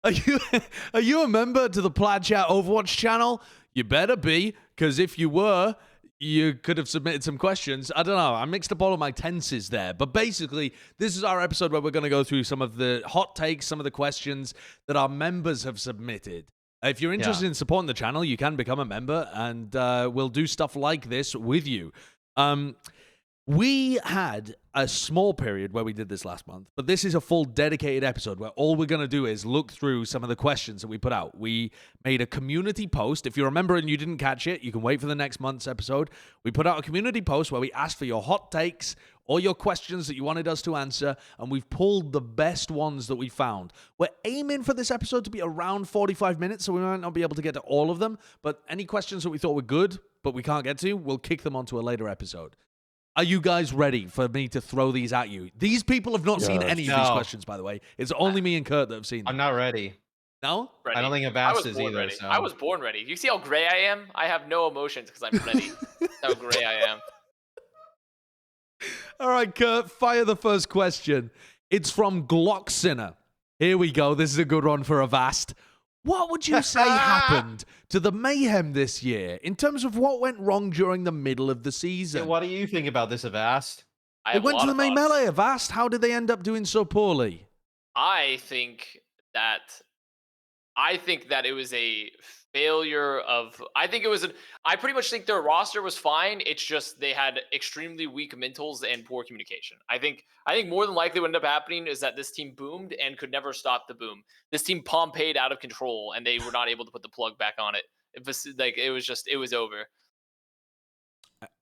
Are you are you a member to the Plat Overwatch channel? You better be, because if you were, you could have submitted some questions. I don't know. I mixed up all of my tenses there. But basically, this is our episode where we're going to go through some of the hot takes, some of the questions that our members have submitted. If you're interested in supporting the channel, you can become a member, and we'll do stuff like this with you. We had a small period where we did this last month, but this is a full dedicated episode where all we're going to do is look through some of the questions that we put out. We made a community post. If you're a member and you didn't catch it, you can wait for the next month's episode. We put out a community post where we asked for your hot takes or your questions that you wanted us to answer, and we've pulled the best ones that we found. We're aiming for this episode to be around 45 minutes, so we might not be able to get to all of them, but any questions that we thought were good but we can't get to, we'll kick them onto a later episode. Are you guys ready for me to throw these at you? These people have not seen any of these questions, by the way. It's only me and Kurt that have seen them. I'm not ready. No? Ready. I don't think Avast is either. Ready. So. I was born ready. You see how gray I am? I have no emotions because I'm ready. How gray I am. All right, Kurt, fire the first question. It's from Glocksinner. Here we go. This is a good one for Avast. What would you say happened to the Mayhem this year in terms of what went wrong during the middle of the season? What do you think about this, Avast? They went to the main melee, Avast. How did they end up doing so poorly? I think that it was a failure of. I pretty much think their roster was fine. It's just they had extremely weak mentals and poor communication. I think more than likely what ended up happening is that this team boomed and could never stop the boom. This team Pompeyed out of control, and they were not able to put the plug back on it. It was over.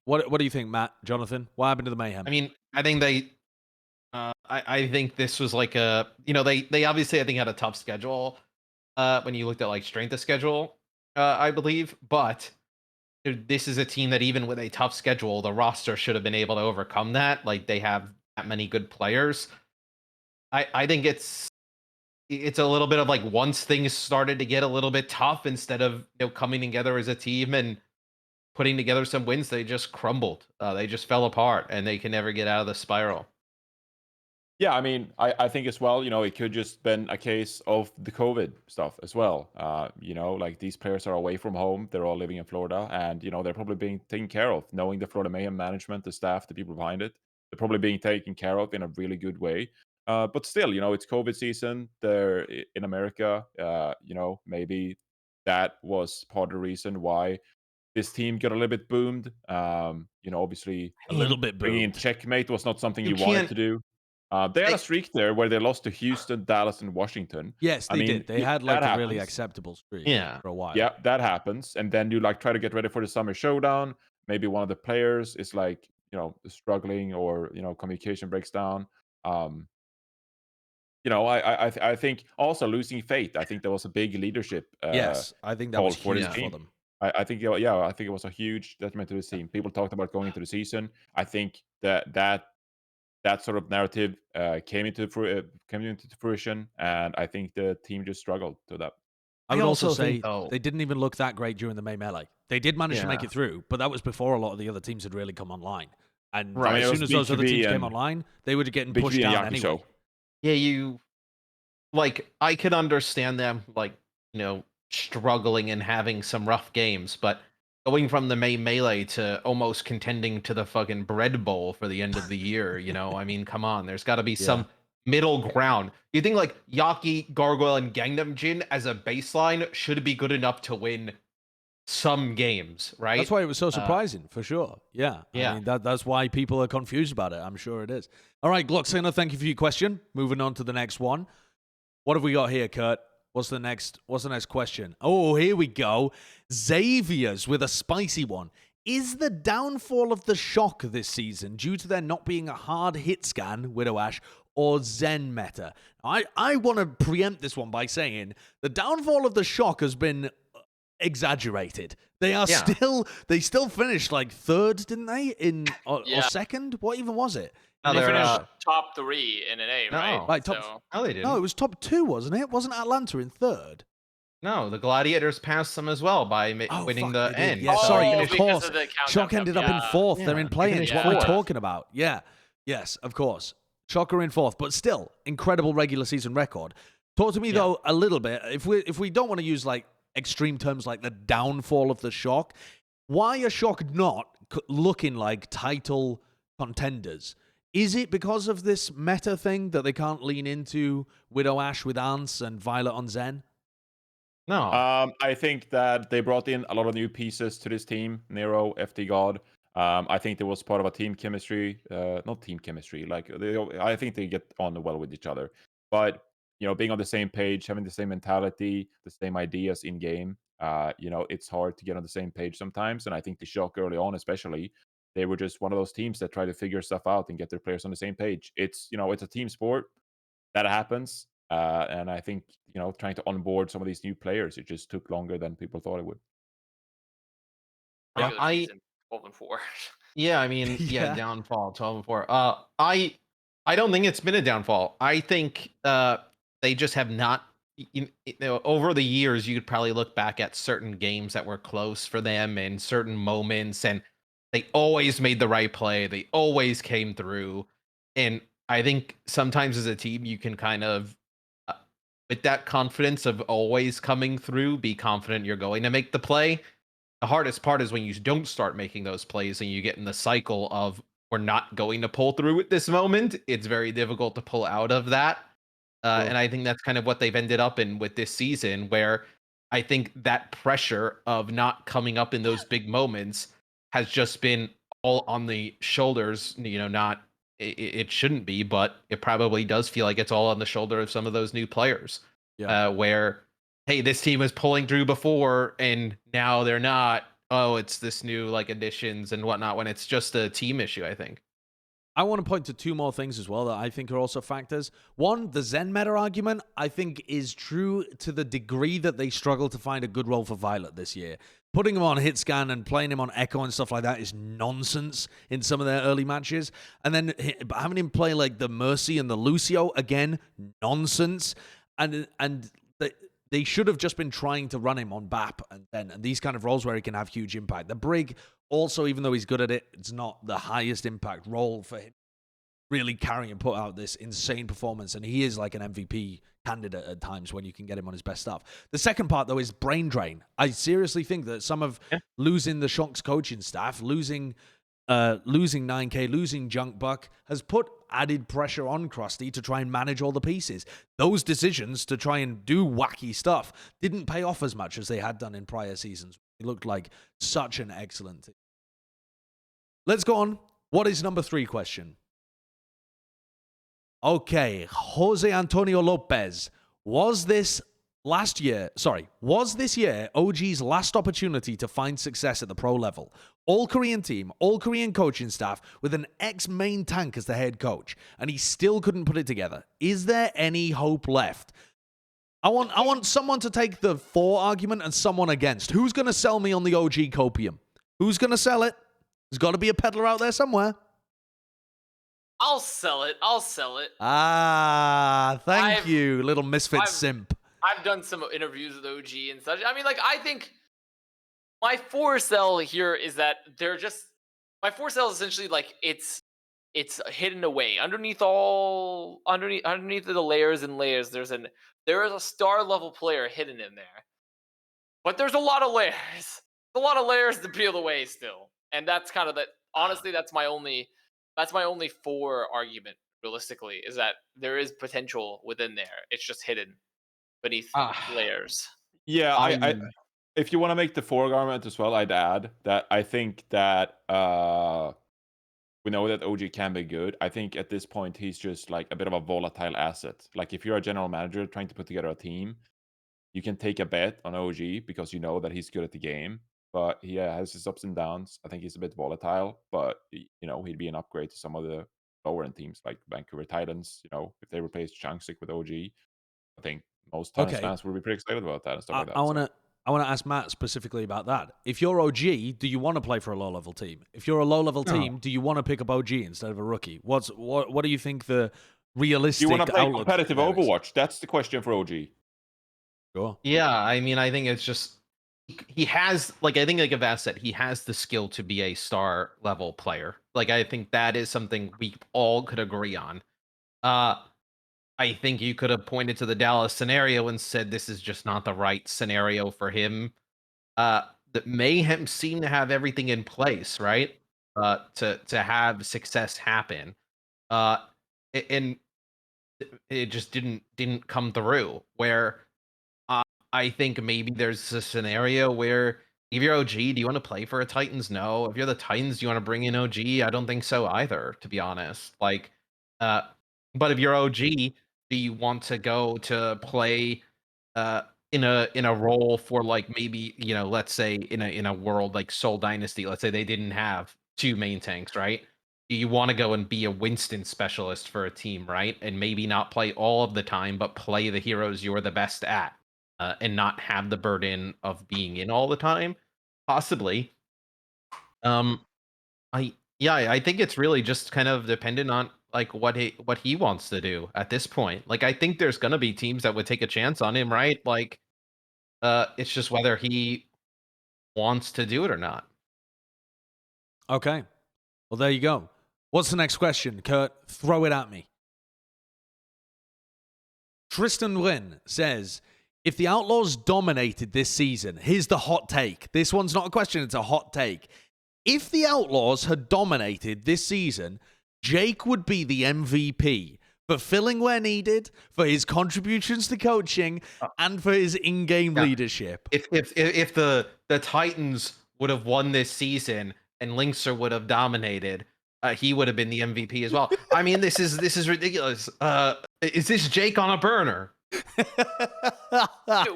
What do you think, Matt, Jonathan? What happened to the Mayhem? I mean, I think they. I think this was like a. They obviously I think had a tough schedule. When you looked at like strength of schedule, I believe, but this is a team that even with a tough schedule, the roster should have been able to overcome that. Like they have that many good players. I think it's a little bit of like once things started to get a little bit tough, instead of coming together as a team and putting together some wins, they just crumbled. They just fell apart, and they can never get out of the spiral. Yeah, I mean, I think as well, it could just been a case of the COVID stuff as well. Like these players are away from home. They're all living in Florida, and, they're probably being taken care of. Knowing the Florida Mayhem management, the staff, the people behind it, they're probably being taken care of in a really good way. But still, it's COVID season. They're in America. Maybe that was part of the reason why this team got a little bit boomed. Obviously, a little bit bringing in boomed. Checkmate was not something you wanted to do. They had a streak there where they lost to Houston, Dallas, and Washington. Yes, they did. They had like a really acceptable streak for a while. Yeah, that happens. And then you try to get ready for the summer showdown. Maybe one of the players is struggling, or communication breaks down. I think also losing Fate. I think there was a big leadership. Yes, I think that was huge for them. I think it was a huge detriment to the team. People talked about going into the season. I think that sort of narrative came into fruition, and I think the team just struggled to that. I would also say they didn't even look that great during the May Melee. They did manage to make it through, but that was before a lot of the other teams had really come online. And as soon as those other teams came online, they were getting pushed down anyway. Yeah, I could understand them, struggling and having some rough games, but going from the May Melee to almost contending to the fucking bread bowl for the end of the year, I mean, come on, there's got to be some middle ground. You think Yaki, Gargoyle, and Gangnam Jin as a baseline should be good enough to win some games, right? That's why it was so surprising, for sure. Yeah. I mean, that's why people are confused about it. I'm sure it is. All right, Glocksinner, thank you for your question. Moving on to the next one. What have we got here, Kurt? What's the next question? Oh, here we go. Xavier's with a spicy one. Is the downfall of the Shock this season due to there not being a hard hit scan, Widow Ash, or Zen meta? I want to preempt this one by saying the downfall of the Shock has been exaggerated. They still finished third, didn't they? Or second? What even was it? No, they finished top 3 in an A, right? No, they didn't. No, it was top 2, wasn't it? Wasn't Atlanta in third? No, the Gladiators passed them as well by winning the end. Yeah, sorry, of course. Shock ended up in fourth. They're in play-ins. What we're talking about. Yeah. Yes, of course. Shock are in fourth, but still, incredible regular season record. Talk to me though a little bit. If we don't want to use like extreme terms like the downfall of the Shock, why are Shock not looking like title contenders? Is it because of this meta thing that they can't lean into Widow Ashe with Ants and Violet on Zen? No. I think that they brought in a lot of new pieces to this team. Nero, FD God. I think there was part of a team chemistry, not team chemistry. Like I think they get on well with each other. But being on the same page, having the same mentality, the same ideas in game. It's hard to get on the same page sometimes. And I think the Shock early on, especially, they were just one of those teams that try to figure stuff out and get their players on the same page. It's a team sport. That happens. And I think, trying to onboard some of these new players, it just took longer than people thought it would. Regular I season, 12-4. Yeah, I mean, Yeah. downfall 12-4. I don't think it's been a downfall. I think they just have not. Over the years, you could probably look back at certain games that were close for them and certain moments, and they always made the right play. They always came through, and I think sometimes as a team, you can kind of, with that confidence of always coming through, be confident you're going to make the play. The hardest part is when you don't start making those plays and you get in the cycle of we're not going to pull through at this moment. It's very difficult to pull out of that. And I think that's kind of what they've ended up in with this season, where I think that pressure of not coming up in those big moments has just been all on the shoulders. Not it shouldn't be, but it probably does feel like it's all on the shoulder of some of those new players. Where hey, this team was pulling through before and now they're not. Oh, it's this new like additions and whatnot, when it's just a team issue, I think. I want to point to two more things as well that I think are also factors. One, the Zen meta argument, I think, is true to the degree that they struggle to find a good role for Violet this year. Putting him on hit scan and playing him on Echo and stuff like that is nonsense in some of their early matches. And then having him play like the Mercy and the Lucio, again, nonsense. And they should have just been trying to run him on BAP and these kind of roles where he can have huge impact. The Brig, also, even though he's good at it, it's not the highest impact role for him. Really carry and put out this insane performance, and he is like an MVP candidate at times when you can get him on his best stuff. The second part, though, is brain drain. I seriously think that some of losing the Shock's coaching staff, losing 9K, losing Junk Buck has put added pressure on Krusty to try and manage all the pieces. Those decisions to try and do wacky stuff didn't pay off as much as they had done in prior seasons. It looked like such an excellent team. Let's go on. What is number 3 question? Okay, Jose Antonio Lopez. Was this year OG's last opportunity to find success at the pro level? All-Korean team, all-Korean coaching staff with an ex-main tank as the head coach, and he still couldn't put it together. Is there any hope left? I want someone to take the for argument and someone against. Who's going to sell me on the OG copium? Who's going to sell it? There's got to be a peddler out there somewhere. I'll sell it. Ah, thank you, little misfit simp. I've done some interviews with OG and such. I mean, like, I think my for sell here is that my for sell is essentially like it's hidden away underneath the layers and layers. There is a star level player hidden in there, but there's a lot of layers. A lot of layers to peel away still, and that's kind of that. Honestly, that's my only for argument. Realistically, is that there is potential within there. It's just hidden beneath layers. Yeah, I if you want to make the for argument as well, I'd add that I think that we know that OG can be good. I think at this point he's just like a bit of a volatile asset. Like if you're a general manager trying to put together a team, you can take a bet on OG because you know that he's good at the game. But he has his ups and downs. I think he's a bit volatile, but he'd be an upgrade to some of the lower end teams like Vancouver Titans. If they replace Changstick with OG, I think most Titans fans would be pretty excited about that and stuff like that. I want to ask Matt specifically about that. If you're OG, do you want to play for a low level team? If you're a low level team, do you want to pick up OG instead of a rookie? What do you think the realistic? Do you want to play outlook competitive Overwatch? That's the question for OG. Sure. Yeah, I mean, I think it's just he has, like, I think like Avast said, he has the skill to be a star level player. Like, I think that is something we all could agree on. I think you could have pointed to the Dallas scenario and said this is just not the right scenario for him. The Mayhem seem to have everything in place, right? To have success happen. Uh, and it just didn't come through. Where I think maybe there's a scenario where if you're OG, do you want to play for a Titans? No. If you're the Titans, do you want to bring in OG? I don't think so either, to be honest. Like, uh, but if you're OG, do you want to go to play in a role for like maybe, let's say in a world like Soul Dynasty, let's say they didn't have two main tanks, right? Do you want to go and be a Winston specialist for a team, right? And maybe not play all of the time, but play the heroes you're the best at, and not have the burden of being in all the time? Possibly. Um, I think it's really just kind of dependent on like what he wants to do at this point. Like I think there's gonna be teams that would take a chance on him, right? Like, it's just whether he wants to do it or not. Okay. Well, there you go. What's the next question, Kurt? Throw it at me. Tristan Wynn says, if the Outlaws dominated this season, here's the hot take. This one's not a question, it's a hot take. If the Outlaws had dominated this season, Jake would be the MVP for filling where needed, for his contributions to coaching, and for his in-game leadership. If the Titans would have won this season and Linkser would have dominated, he would have been the MVP as well. I mean, this is ridiculous. Is this Jake on a burner?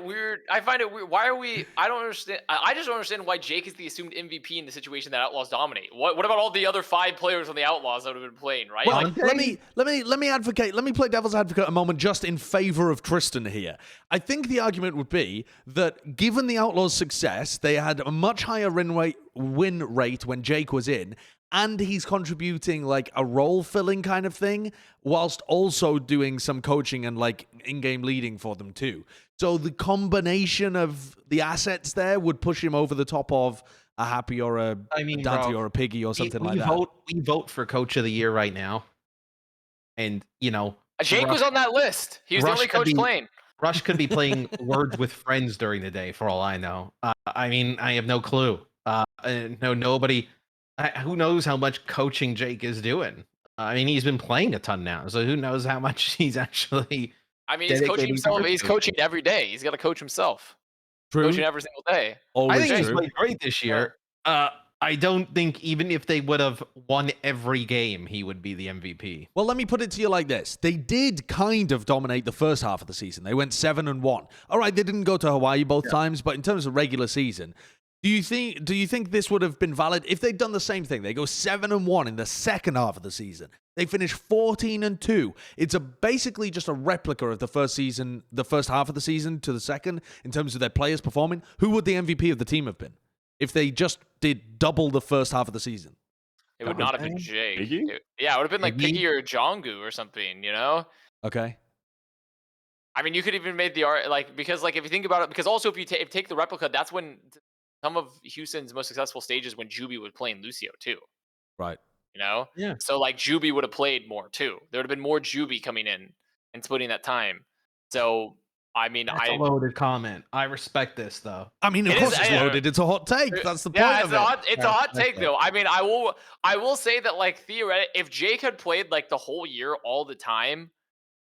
Weird. I find it weird. Why are we? I don't understand. I just don't understand why Jake is the assumed MVP in the situation that Outlaws dominate. What about all the other 5 players on the Outlaws that would have been playing, right? Well, Like, let me advocate. Let me play devil's advocate a moment, just in favor of Tristan here. I think the argument would be that given the Outlaws' success, they had a much higher win rate when Jake was in. And he's contributing like a role-filling kind of thing, whilst also doing some coaching and like in-game leading for them too. So the combination of the assets there would push him over the top of a Happy or a Dante or a Piggy or something like that. We vote for Coach of the Year right now, and Jake was on that list. He was the only coach playing. Rush could be playing Words with Friends during the day, for all I know. I mean, I have no clue. No, nobody. Who knows how much coaching Jake is doing? I mean, he's been playing a ton now, so who knows how much he's actually. I mean, he's coaching himself. He's coaching every day. He's got to coach himself. True. Coaching every single day. I think he's played great this year. I don't think even if they would have won every game, he would be the MVP. Well, let me put it to you like this. They did kind of dominate the first half of the season. They went 7-1. All right, they didn't go to Hawaii both times, but in terms of regular season, do you think this would have been valid if they'd done the same thing? They go 7-1 in the second half of the season. They finish 14-2. It's basically just a replica of the first half of the season to the second in terms of their players performing. Who would the MVP of the team have been if they just did double the first half of the season? It would not have been Jake. It would have been like Piggy? Piggy or Jongu or something, Okay. I mean, you could even make the art because if you think about it, because also if you take the replica, that's when some of Houston's most successful stages when Juby was playing Lucio too. Right. Yeah. So like Juby would have played more too. There would have been more Juby coming in and splitting that time. So I mean, That's a loaded comment. I respect this though. I mean, of course it's loaded. It's a hot take. That's the point of it. It's a hot take though. I mean, I will say that like theoretically, if Jake had played like the whole year all the time,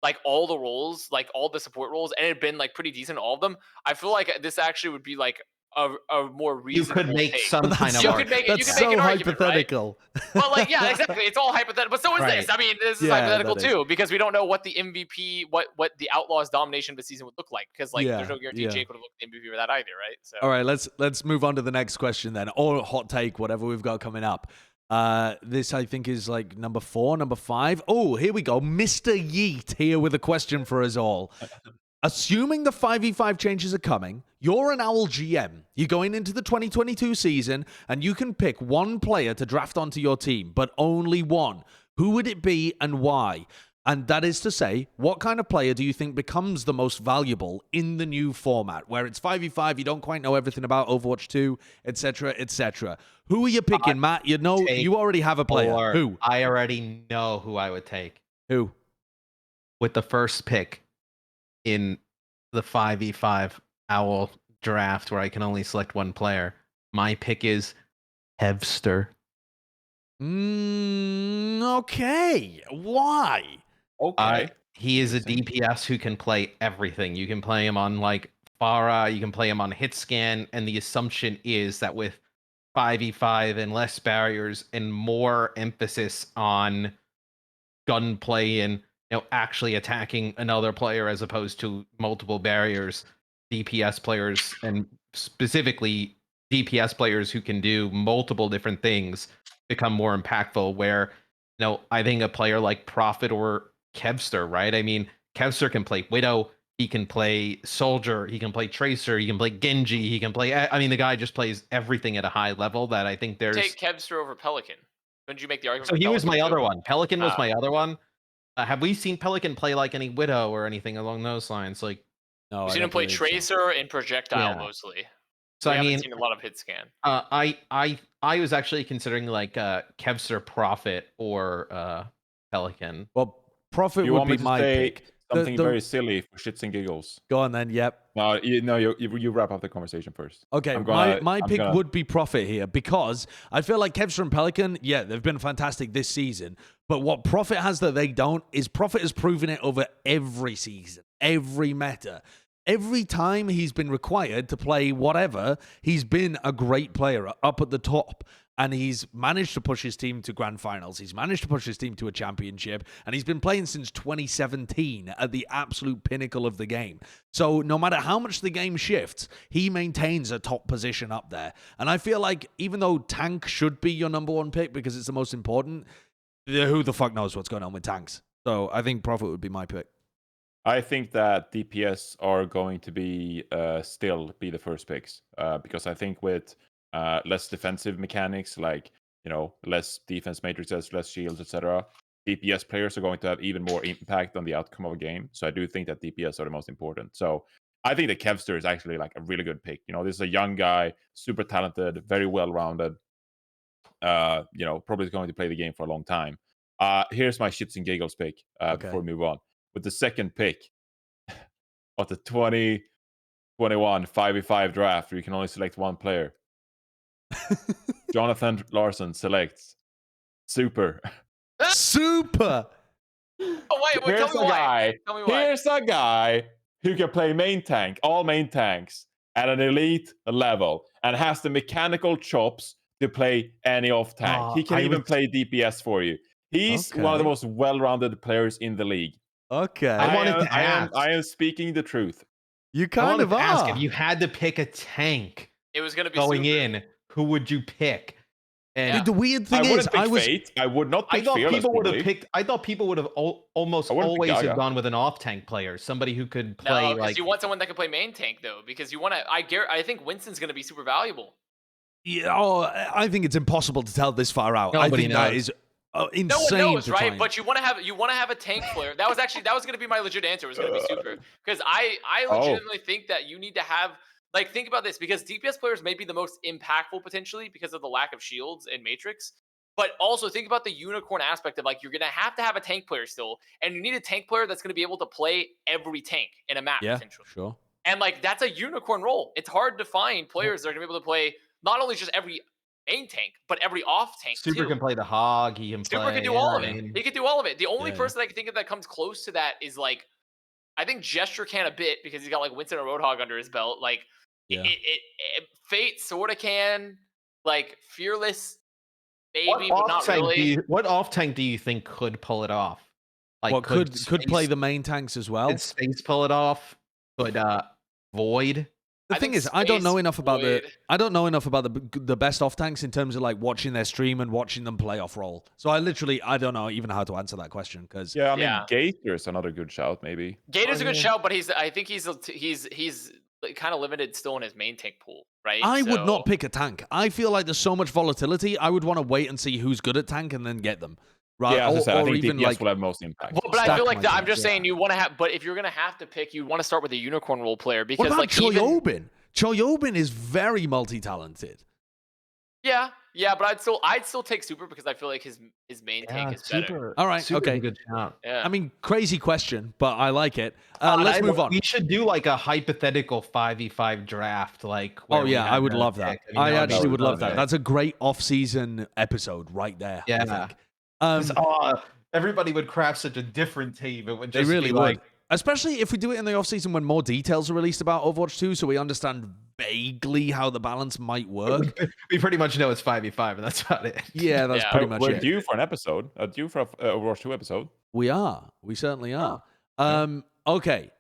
like all the roles, like all the support roles, and it had been like pretty decent all of them, I feel like this actually would be like a more reasonable. You could make take. some kind of argument. That's so hypothetical. Right? Well, like yeah, exactly. It's all hypothetical, but so is this. I mean, this is hypothetical too because we don't know what the MVP, what the Outlaws' domination of the season would look like because like there's no guarantee Jake would have looked the MVP for that either, right? So all right, let's move on to the next question then, or hot take, whatever we've got coming up. This I think is like number 4, number 5. Oh, here we go. Mr. Yeet here with a question for us all. Assuming the 5v5 changes are coming, you're an Owl GM. You're going into the 2022 season, and you can pick one player to draft onto your team, but only one. Who would it be and why? And that is to say, what kind of player do you think becomes the most valuable in the new format, where it's 5v5, you don't quite know everything about Overwatch 2, etc., etc. Who are you picking, Matt? You already have a player. Who? I already know who I would take. Who? with the first pick in the 5v5 Owl draft where I can only select one player, my pick is Hevster. Okay. Why? Okay. He is a Interesting. DPS who can play everything. You can play him on like Pharah, you can play him on Hitscan, and the assumption is that with 5v5 and less barriers and more emphasis on gunplay and actually attacking another player as opposed to multiple barriers, DPS players and specifically DPS players who can do multiple different things become more impactful. Where I think a player like Prophet or Kevster, right? I mean, Kevster can play Widow, he can play Soldier, he can play Tracer, he can play Genji, he can play. I mean, the guy just plays everything at a high level. That I think there's. Take Kevster over Pelican. Couldn't you make the argument? So for he was Pelican my too? other one. Pelican was Ah. my other one. Have we seen Pelican play like any Widow or anything along those lines? Like, No, We've I seen don't him play believe so. Tracer and Projectile Yeah. mostly. so We I haven't mean, seen a lot of hit scan. I was actually considering like Kevster Prophet or Pelican. Well, Prophet You would want me be to my say pick. something very silly for shits and giggles? Go on then. Yep. No, you wrap up the conversation first. Okay, my pick would be Prophet here because I feel like Kevster and Pelican, yeah, they've been fantastic this season. But what Prophet has that they don't is Prophet has proven it over every season, every meta. Every time he's been required to play whatever, he's been a great player up at the top. And he's managed to push his team to grand finals. He's managed to push his team to a championship. And he's been playing since 2017 at the absolute pinnacle of the game. So no matter how much the game shifts, he maintains a top position up there. And I feel like even though tank should be your number one pick because it's the most important, who the fuck knows what's going on with tanks? So I think Prophet would be my pick. I think that DPS are going to be still be the first picks because I think with less defensive mechanics, like less defense matrices, less shields, etc., DPS players are going to have even more impact on the outcome of a game. So I do think that DPS are the most important. So I think that Kevster is actually like a really good pick. This is a young guy, super talented, very well rounded. Probably going to play the game for a long time. Here's my shits and giggles pick before we move on. With the second pick of the 2021 5v5 draft, where you can only select one player. Jonathan Larsson selects Super. Super! Oh, wait, tell me why. Tell me why. Here's a guy who can play main tank, all main tanks, at an elite level, and has the mechanical chops to play any off tank. He can even play DPS for you. He's one of the most well-rounded players in the league. Okay. I am speaking the truth. You kind of are. Ask if you had to pick a tank it was going to be going Super. in, who would you pick? And Dude, the weird thing I is, wouldn't pick Fate. I would not pick I thought Fearless, people would have probably. picked. I thought people would have almost I wouldn't pick always have Gaga. gone with an off-tank player, somebody who could play No, because like. you want someone that can play main tank though, because you want to. I think Winston's going to be super valuable. Yeah, I think it's impossible to tell this far out. Nobody I think that is insane. No one knows, to right? try. But you want to have a tank player. That was going to be my legit answer. It was going to be Super, because I legitimately think that you need to have. Like, think about this, because DPS players may be the most impactful potentially because of the lack of shields and Matrix. But also think about the unicorn aspect of, like, you're going to have a tank player still, and you need a tank player that's going to be able to play every tank in a map, potentially. Sure. And, like, that's a unicorn role. It's hard to find players that are going to be able to play not only just every main tank, but every off tank Super too. can play the hog. He can Super play. can do all of it. He can do all of it. The only Yeah. person I can think of that comes close to that is, like, I think Gesture can a bit because he's got like Winston and Roadhog under his belt. Like, Yeah. Fate sort of can, like, Fearless maybe, What but not really. What off tank do you think could pull it off? Like, What could play Space- the main tanks as well? Could Space pull it off? Could Void? The I thing think is, I don't know Space enough about would- the best off tanks in terms of like watching their stream and watching them play off role. So I don't know even how to answer that question because Yeah, I mean, Yeah. Gator is another good shout, maybe. Gator's a good shout, but I think he's kind of limited still in his main tank pool, right? I would So- not pick a tank. I feel like there's so much volatility. I would want to wait and see who's good at tank and then get them. Right? Yeah, as I said, I or think even DPS like will have most impact. Well, but I stack feel like my that, I'm teams, just saying you want to have, but if you're gonna have to pick, you want to start with a unicorn role player because what about like even Choyobin? Choyobin is very multi-talented. yeah, Yeah, but I'd still take super because I feel like his main tank is better. All right, Super's okay. a good shout. Yeah. I mean, crazy question, but I like it. God, Let's move on. We should do like a hypothetical 5v5 draft, like. Oh where we yeah, I had would to love that. pick. I mean, I that would be actually would love fun. that. That's a great off-season episode right there. I Yeah. think. 'Cause, everybody would craft such a different team. It would They just really be would. like, Especially if we do it in the off-season when more details are released about Overwatch 2, so we understand vaguely how the balance might work. we pretty much know it's 5v5, and that's about it. Yeah, that's Yeah. pretty much We're it. due for an episode. Due for a Overwatch 2 episode. We are. We certainly are. Yeah. Okay.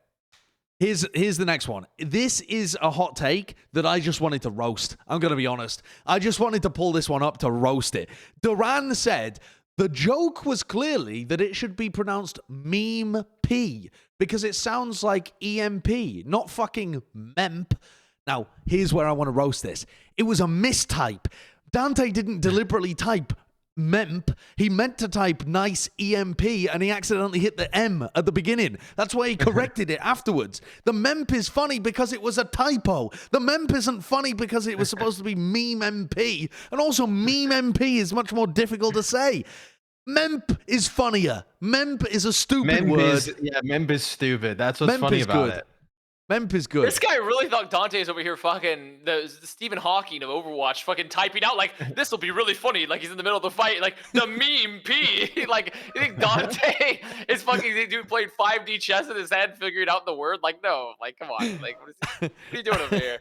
Here's the next one. This is a hot take that I just wanted to roast. I'm going to be honest. I just wanted to pull this one up to roast it. Duran said, the joke was clearly that it should be pronounced meme P because it sounds like EMP, not fucking memp. Now, here's where I want to roast this. It was a mistype. Dante didn't deliberately type memp. He meant to type nice EMP and he accidentally hit the M at the beginning. That's why he corrected it afterwards. The memp is funny because it was a typo. The memp isn't funny because it was supposed to be meme MP. And also meme MP is much more difficult to say. Memp is funnier. Memp is a stupid word. Memp is stupid. That's what's Memp funny is about good. it. Memp is good. This guy really thought Dante's over here fucking the Stephen Hawking of Overwatch fucking typing out like this will be really funny like he's in the middle of the fight like the meme P like you think Dante is fucking dude played 5D chess in his head figured out the word like no like come on like what are you doing over here?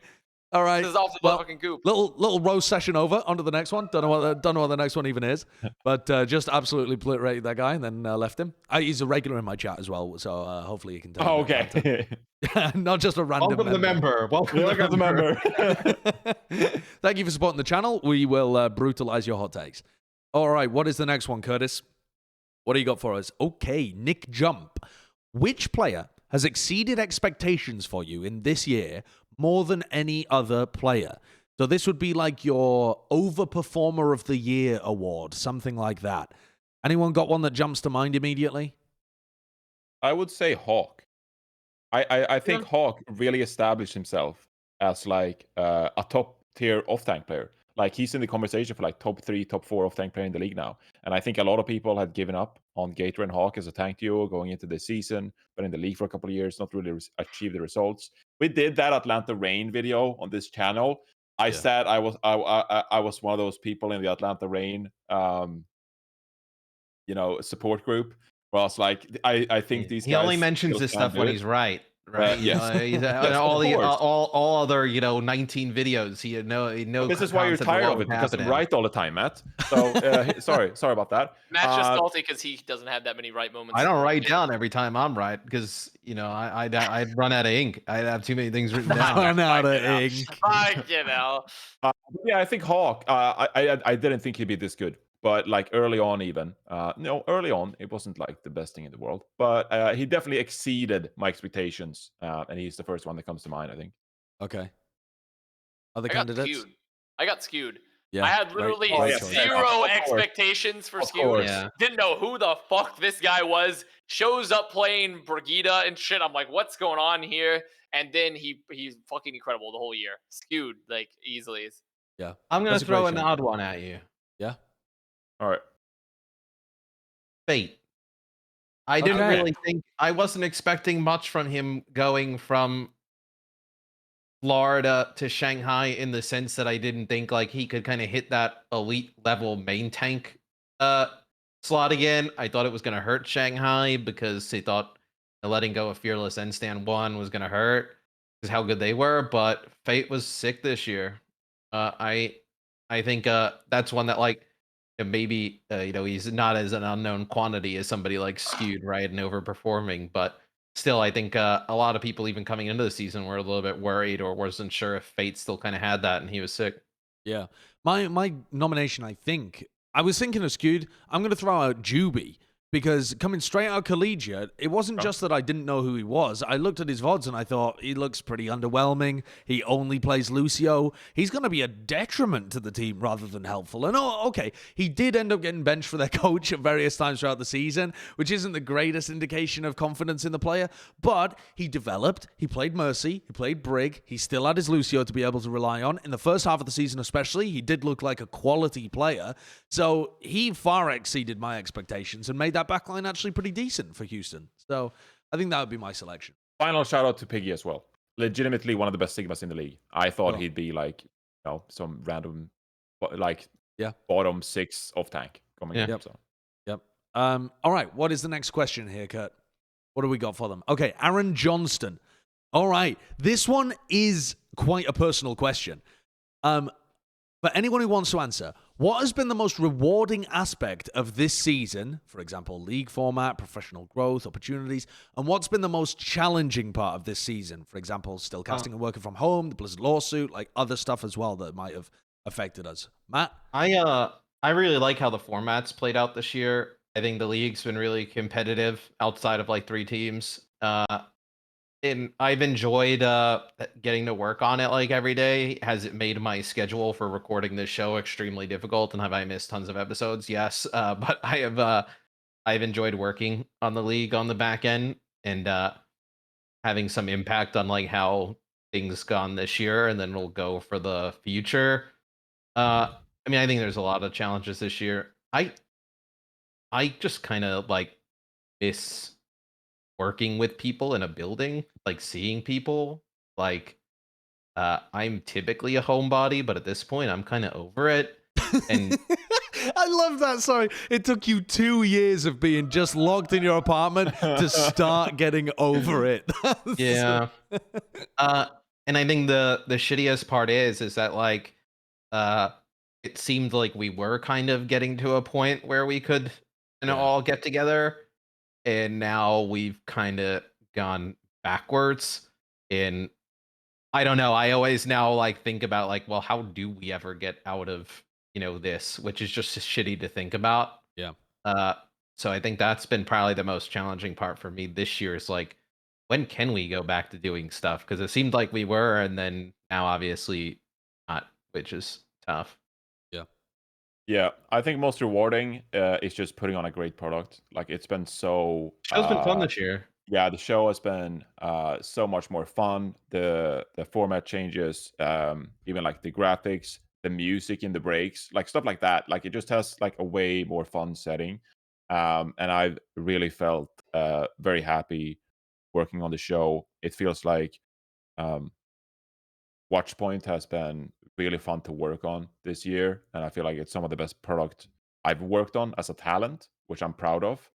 All right. This is off the Well, fucking goop. Little roast session over. On to the next one. Don't know what the next one even is, but just absolutely obliterated that guy and then left him. He's a regular in my chat as well, so hopefully you can tell. Oh, okay. Not just a random Welcome the member. Welcome the member. Thank you for supporting the channel. We will brutalize your hot takes. All right, what is the next one, Curtis? What do you got for us? Okay, Nick Jump. Which player has exceeded expectations for you in this year more than any other player? So this would be like your Overperformer of the Year award, something like that. Anyone got one that jumps to mind immediately? I would say Hawk. I think Hawk really established himself as like a top tier off tank player. Like he's in the conversation for like top 3, top 4 off tank player in the league now. And I think a lot of people had given up on Gator and Hawk as a tank duo going into this season, but in the league for a couple of years, not really achieved the results. We did that Atlanta Rain video on this channel. I said I was one of those people in the Atlanta Rain, support group. Where I was like, I think these guys. He only mentions this stuff when he's right. Right. Yes. He's, Yes, all other 19 videos. He no. This is why you're tired of it because I'm right all the time, Matt. So sorry about that. Matt's just salty because he doesn't have that many right moments. I don't write down every time I'm right because I'd run out of ink. I'd have too many things written down. Run out of ink. Yeah, I think Hawk. I didn't think he'd be this good. But like early on, even early on, it wasn't like the best thing in the world. But he definitely exceeded my expectations, and he's the first one that comes to mind, I think. Okay. Other candidates? I got skewed. Yeah, I had literally zero expectations for skewed. Yeah. Didn't know who the fuck this guy was. Shows up playing Brigida and shit. I'm like, what's going on here? And then he's fucking incredible the whole year. Skewed like easily. Yeah. I'm gonna throw an odd one at you. Yeah. All right. Fate. I didn't really think. I wasn't expecting much from him going from Florida to Shanghai in the sense that I didn't think like he could kind of hit that elite level main tank slot again. I thought it was going to hurt Shanghai because they thought letting go of Fearless and Stand 1 was going to hurt because how good they were. But Fate was sick this year. I think that's one that like. Maybe he's not as an unknown quantity as somebody like Skewed, right, and overperforming, but still I think a lot of people even coming into the season were a little bit worried or wasn't sure if Fate still kind of had that, and he was sick. Yeah, my nomination, I think I was thinking of Skewed. I'm going to throw out Juby because coming straight out of collegiate, it wasn't just that I didn't know who he was. I looked at his VODs and I thought, he looks pretty underwhelming. He only plays Lucio. He's going to be a detriment to the team rather than helpful. And okay, he did end up getting benched for their coach at various times throughout the season, which isn't the greatest indication of confidence in the player, but he developed, he played Mercy, he played Brig, he still had his Lucio to be able to rely on. In the first half of the season especially, he did look like a quality player, so he far exceeded my expectations and made that backline actually pretty decent for Houston. So I think that would be my selection. Final shout out to Piggy as well. Legitimately one of the best Sigmas in the league. I thought he'd be like, some random, bottom 6 off tank coming in. Yep. All right. What is the next question here, Kurt? What do we got for them? Okay, Aaron Johnston. All right. This one is quite a personal question. For anyone who wants to answer, what has been the most rewarding aspect of this season? For example, league format, professional growth, opportunities. And what's been the most challenging part of this season? For example, still casting and working from home, the Blizzard lawsuit, like other stuff as well that might have affected us. Matt? I really like how the format's played out this year. I think the league's been really competitive outside of like 3 teams. And I've enjoyed getting to work on it like every day. Has it made my schedule for recording this show extremely difficult? And have I missed tons of episodes? Yes. But I've enjoyed working on the league on the back end and having some impact on like how things gone this year, and then we'll go for the future. I mean, I think there's a lot of challenges this year. I just kind of like miss working with people in a building, like seeing people. Like I'm typically a homebody, but at this point I'm kind of over it. And I love that. Sorry, it took you 2 years of being just locked in your apartment to start getting over it. yeah. And I think the shittiest part is that like it seemed like we were kind of getting to a point where we could all get together, and now we've kind of gone backwards. And I don't know, I always now like think about like, well, how do we ever get out of this, which is just shitty to think about. So I think that's been probably the most challenging part for me this year, is like, when can we go back to doing stuff? Because it seemed like we were, and then now obviously not, which is tough. Yeah, I think most rewarding is just putting on a great product. Like, it's been so... Show's been fun this year. Yeah, the show has been so much more fun. The format changes, even like the graphics, the music in the breaks, like stuff like that. Like, it just has like a way more fun setting. And I've really felt very happy working on the show. It feels like Watchpoint has been really fun to work on this year, and I feel like it's some of the best product I've worked on as a talent, which I'm proud of.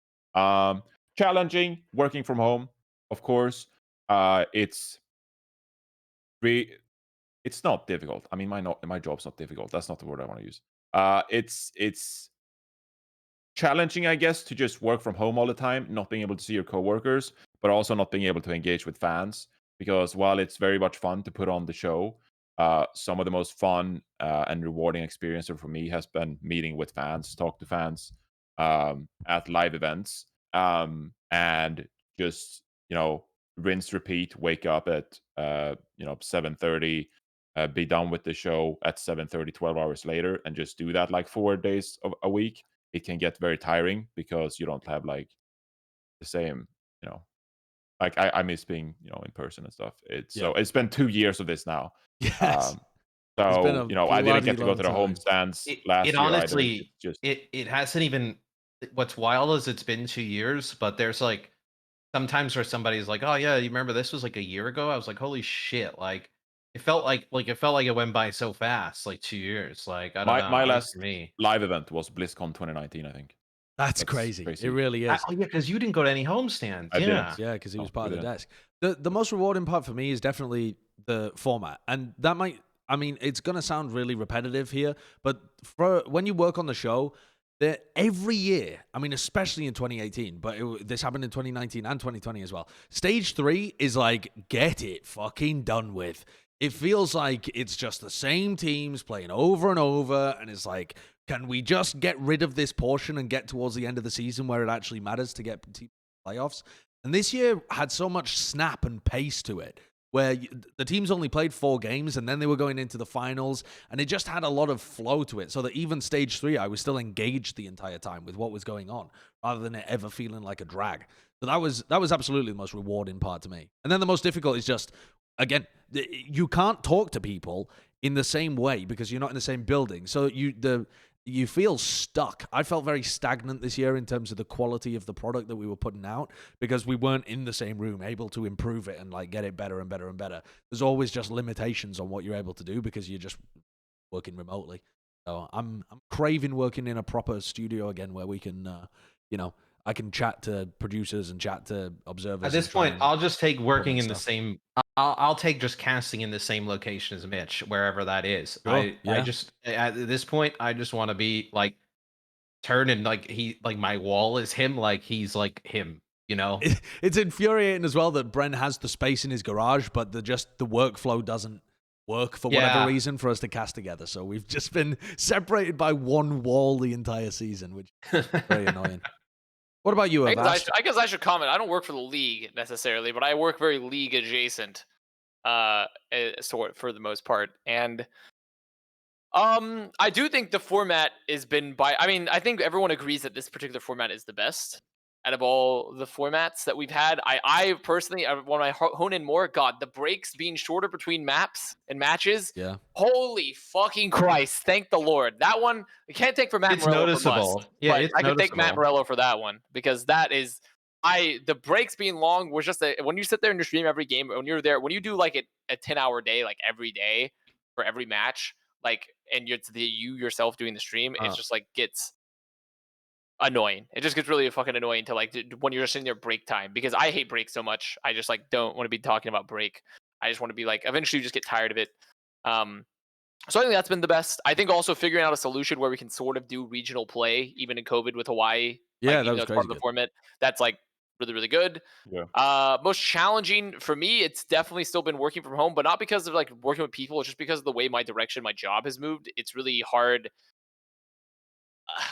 Challenging, working from home, of course. It's not difficult. I mean, my job's not difficult. That's not the word I want to use. It's challenging, I guess, to just work from home all the time, not being able to see your coworkers, but also not being able to engage with fans. Because while it's very much fun to put on the show, some of the most fun and rewarding experience for me has been meeting with fans, talk to fans at live events, and just rinse, repeat, wake up at 7:30, be done with the show at 7:30, 12 hours later, and just do that like 4 days of a week. It can get very tiring because you don't have like the same, like I miss being in person and stuff. So it's been 2 years of this now. Yes. So I didn't get to go to the home stands last year. Honestly, either. It hasn't even. What's wild is it's been 2 years, but there's like sometimes where somebody's like, "Oh yeah, you remember this was like a year ago?" I was like, "Holy shit!" Like it felt like it went by so fast, like 2 years. Like I don't know. My last for me. live event was BlizzCon 2019, I think. That's crazy. It really is. Oh yeah, because you didn't go to any homestands. I Yeah, didn't. Yeah, because he was part of the didn't. desk. The most rewarding part for me is definitely the format. And that might, I mean, it's going to sound really repetitive here, but when you work on the show, every year, I mean, especially in 2018, but this happened in 2019 and 2020 as well. Stage 3 is like, get it fucking done with. It feels like it's just the same teams playing over and over, and it's like, can we just get rid of this portion and get towards the end of the season where it actually matters to get playoffs? And this year had so much snap and pace to it, where the teams only played 4 games and then they were going into the finals, and it just had a lot of flow to it, so that even stage 3, I was still engaged the entire time with what was going on, rather than it ever feeling like a drag. So that was absolutely the most rewarding part to me. And then the most difficult is just, again, you can't talk to people in the same way because you're not in the same building. So you feel stuck. I felt very stagnant this year in terms of the quality of the product that we were putting out because we weren't in the same room able to improve it and like get it better and better and better. There's always just limitations on what you're able to do because you're just working remotely. So I'm craving working in a proper studio again where we can, I can chat to producers and chat to observers. At this point, I'll just take working in the same. I'll take just casting in the same location as Mitch, wherever that is. Sure, I just at this point, I just want to be like turn and like my wall is him, like he's like him. It's infuriating as well that Bren has the space in his garage, but the workflow doesn't work for whatever reason for us to cast together. So we've just been separated by one wall the entire season, which is very annoying. What about you, Avast? I guess I should comment. I don't work for the league necessarily, but I work very league adjacent, for the most part. And I do think the format has been I think everyone agrees that this particular format is the best out of all the formats that we've had. I personally, when I hone in more, God, the breaks being shorter between maps and matches. Yeah. Holy fucking Christ! Thank the Lord. That one I can't take for Matt It's Morello. noticeable. Yeah, it's I can take noticeable. Matt Morello for that one because that is. The breaks being long was just when you sit there and you stream every game, when you're there, when you do like a 10-hour day, like every day for every match, like, and it's you yourself doing the stream, it's just like gets annoying. It just gets really fucking annoying to like when you're just in there break time, because I hate break so much. I just like don't want to be talking about break. I just want to be like, eventually you just get tired of it. So I think that's been the best. I think also figuring out a solution where we can sort of do regional play, even in COVID with Hawaii. Yeah, like, that was part of the good. format. That's like really, really good. Yeah. Most challenging for me, it's definitely still been working from home, but not because of like working with people. It's just because of the way my job has moved. It's really hard.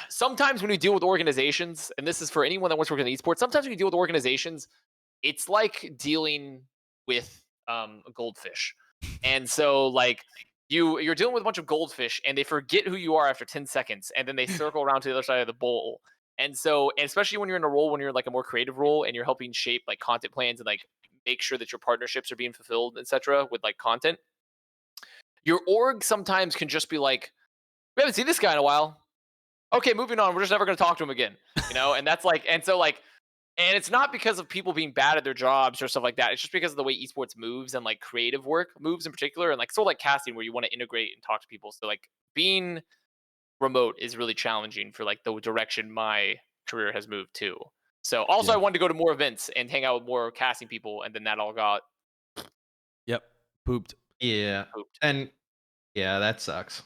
Sometimes when you deal with organizations, and this is for anyone that wants to work in esports, sometimes when you deal with organizations, it's like dealing with a goldfish. And so like you're dealing with a bunch of goldfish and they forget who you are after 10 seconds and then they circle around to the other side of the bowl. And so, and especially when you're in a role, when you're like a more creative role and you're helping shape like content plans and like make sure that your partnerships are being fulfilled, etc., with like content, your org sometimes can just be like, we haven't seen this guy in a while. Okay, moving on. We're just never going to talk to him again, and that's like, and so like, and it's not because of people being bad at their jobs or stuff like that. It's just because of the way esports moves and like creative work moves in particular, and like sort of like casting where you want to integrate and talk to people. So like being remote is really challenging for like the direction my career has moved to. So also I wanted to go to more events and hang out with more casting people, and then that all got pooped. Yeah, and yeah, that sucks.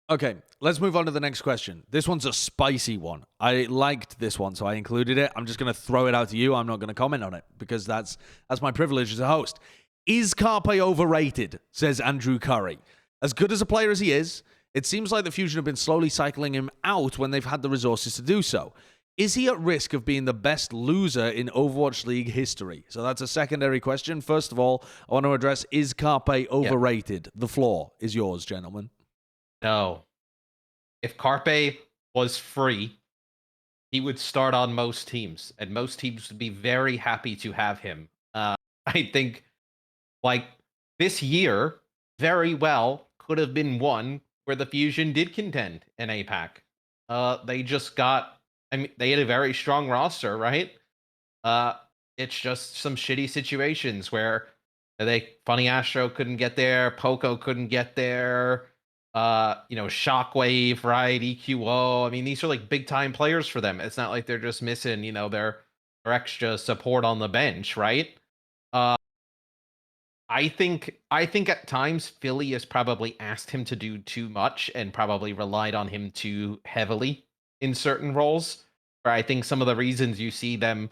Okay, let's move on to the next question. This one's a spicy one. I liked this one, so I included it. I'm just going to throw it out to you. I'm not going to comment on it because that's my privilege as a host. Is Carpe overrated? Says Andrew Curry. As good as a player as he is, it seems like the Fusion have been slowly cycling him out when they've had the resources to do so. Is he at risk of being the best loser in Overwatch League history? So that's a secondary question. First of all, I want to address, is Carpe overrated? The floor is yours, gentlemen. No. If Carpe was free, he would start on most teams, and most teams would be very happy to have him. I think, like, this year, very well could have been one where the Fusion did contend in APAC. They just got, they had a very strong roster, right? It's just some shitty situations where Funny Astro couldn't get there, Poco couldn't get there. Shockwave, right? EQO. I mean, these are like big time players for them. It's not like they're just missing, their extra support on the bench, right? I think at times Philly has probably asked him to do too much and probably relied on him too heavily in certain roles. Where I think some of the reasons you see them